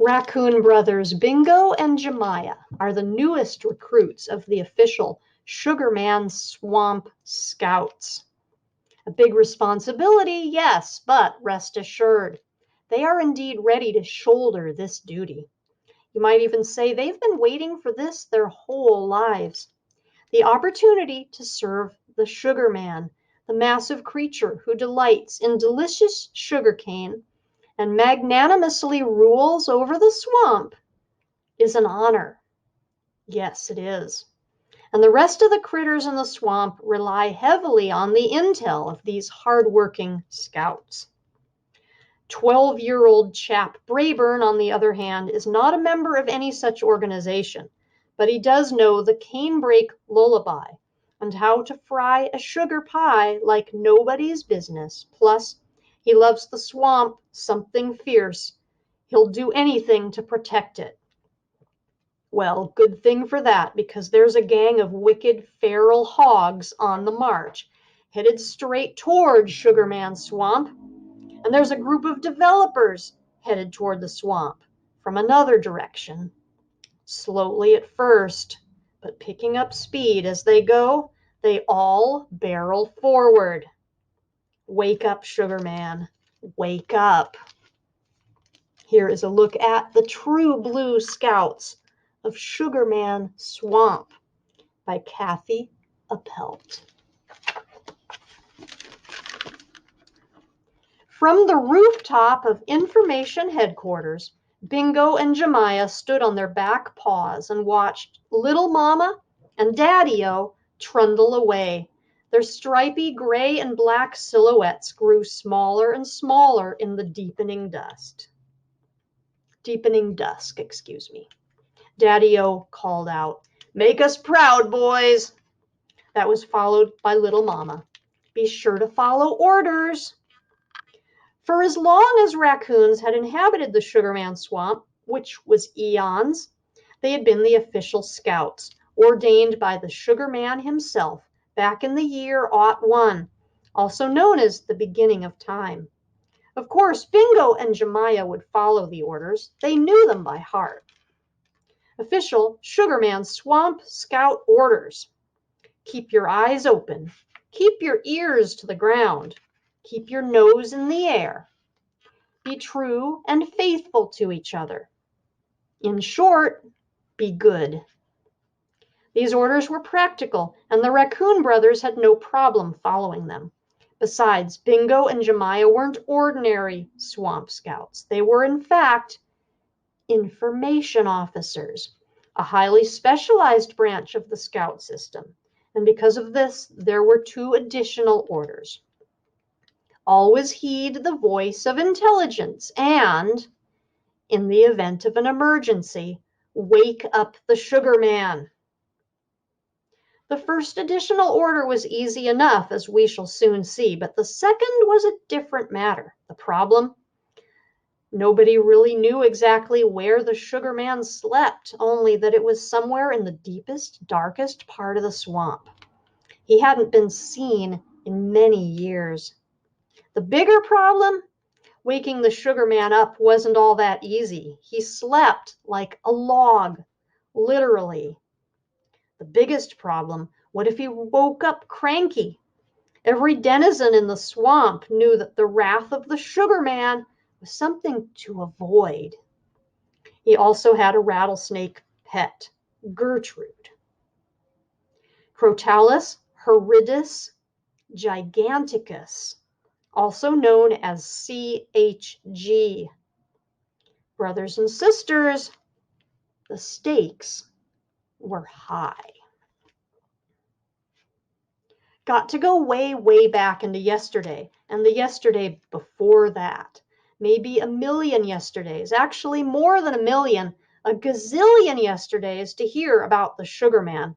Raccoon brothers Bingo and Jemiah are the newest recruits of the official Sugarman Swamp Scouts. A big responsibility, yes, but rest assured, they are indeed ready to shoulder this duty. You might even say they've been waiting for this their whole lives. The opportunity to serve the Sugarman, the massive creature who delights in delicious sugarcane and magnanimously rules over the swamp, is an honor. Yes, it is. And the rest of the critters in the swamp rely heavily on the intel of these hardworking scouts. 12-year-old Chap Brayburn, on the other hand, is not a member of any such organization, but he does know the canebrake lullaby and how to fry a sugar pie like nobody's business. Plus, he loves the swamp something fierce. He'll do anything to protect it. Well, good thing for that, because there's a gang of wicked feral hogs on the march, headed straight toward Sugarman Swamp. And there's a group of developers headed toward the swamp from another direction. Slowly at first, but picking up speed as they go, they all barrel forward. Wake up, Sugarman. Wake up. Here is a look at the True Blue Scouts of Sugarman Swamp by Kathi Appelt. From the rooftop of Information Headquarters, Bingo and Jemiah stood on their back paws and watched Little Mama and Daddy-O trundle away. Their stripy gray and black silhouettes grew smaller and smaller in the deepening dusk. Daddy-O called out, "Make us proud, boys." That was followed by Little Mama. "Be sure to follow orders." For as long as raccoons had inhabited the Sugarman Swamp, which was eons, they had been the official scouts, ordained by the Sugarman himself back in the year '01, also known as the beginning of time. Of course, Bingo and Jemiah would follow the orders. They knew them by heart. Official Sugarman Swamp Scout orders. Keep your eyes open. Keep your ears to the ground. Keep your nose in the air. Be true and faithful to each other. In short, be good. These orders were practical, and the Raccoon brothers had no problem following them. Besides, Bingo and Jemiah weren't ordinary swamp scouts. They were, in fact, information officers, a highly specialized branch of the scout system. And because of this, there were 2 additional orders. Always heed the voice of intelligence and, in the event of an emergency, wake up the Sugarman. The first additional order was easy enough, as we shall soon see, but the second was a different matter. The problem? Nobody really knew exactly where the Sugarman slept, only that it was somewhere in the deepest, darkest part of the swamp. He hadn't been seen in many years. The bigger problem? Waking the Sugarman up wasn't all that easy. He slept like a log, literally. The biggest problem, what if he woke up cranky? Every denizen in the swamp knew that the wrath of the Sugarman was something to avoid. He also had a rattlesnake pet, Gertrude. Crotalus horridus giganticus, also known as CHG. Brothers and sisters, the stakes were high. Got to go way, way back into yesterday, and the yesterday before that. Maybe a million yesterdays, actually more than a million, a gazillion yesterdays to hear about the Sugarman.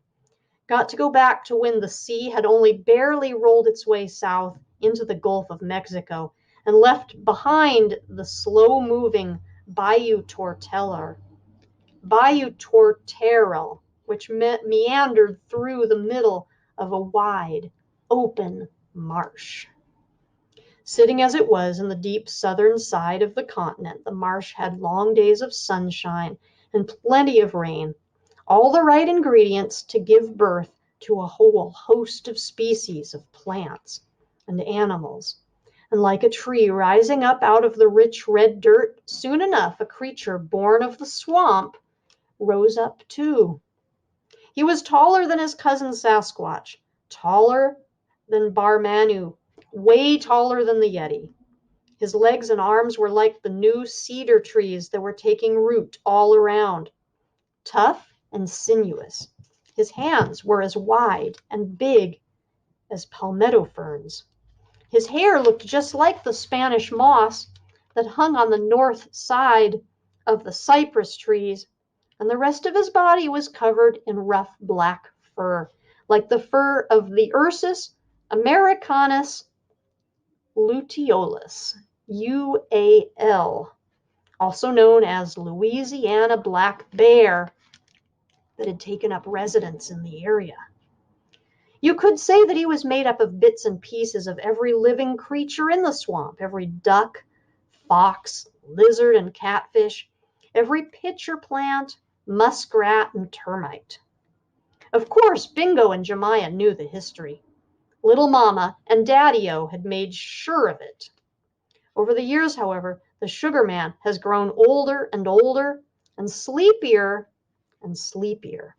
Got to go back to when the sea had only barely rolled its way south into the Gulf of Mexico and left behind the slow-moving Bayou Torterel, which meandered through the middle of a wide, open marsh. Sitting as it was in the deep southern side of the continent, the marsh had long days of sunshine and plenty of rain, all the right ingredients to give birth to a whole host of species of plants and animals. And like a tree rising up out of the rich red dirt, soon enough a creature born of the swamp rose up too. He was taller than his cousin Sasquatch, taller than Barmanu, way taller than the Yeti. His legs and arms were like the new cedar trees that were taking root all around, tough and sinuous. His hands were as wide and big as palmetto ferns. His hair looked just like the Spanish moss that hung on the north side of the cypress trees, and the rest of his body was covered in rough black fur, like the fur of the Ursus americanus luteolus, UAL, also known as Louisiana black bear, that had taken up residence in the area. You could say that he was made up of bits and pieces of every living creature in the swamp, every duck, fox, lizard, and catfish, every pitcher plant, muskrat, and termite. Of course, Bingo and Jemima knew the history. Little Mama and Daddy-O had made sure of it. Over the years, however, the sugar man has grown older and older and sleepier and sleepier.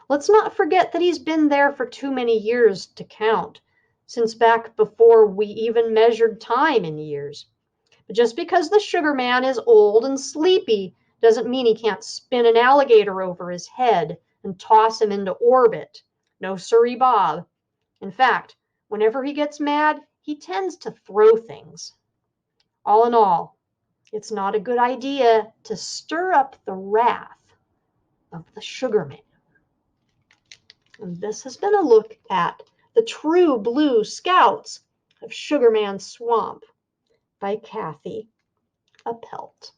Let's not forget that he's been there for too many years to count, since back before we even measured time in years. But just because the sugar man is old and sleepy doesn't mean he can't spin an alligator over his head and toss him into orbit. No siree, Bob. In fact, whenever he gets mad, he tends to throw things. All in all, it's not a good idea to stir up the wrath of the sugar man. And this has been a look at The True Blue Scouts of Sugarman Swamp by Kathi Appelt.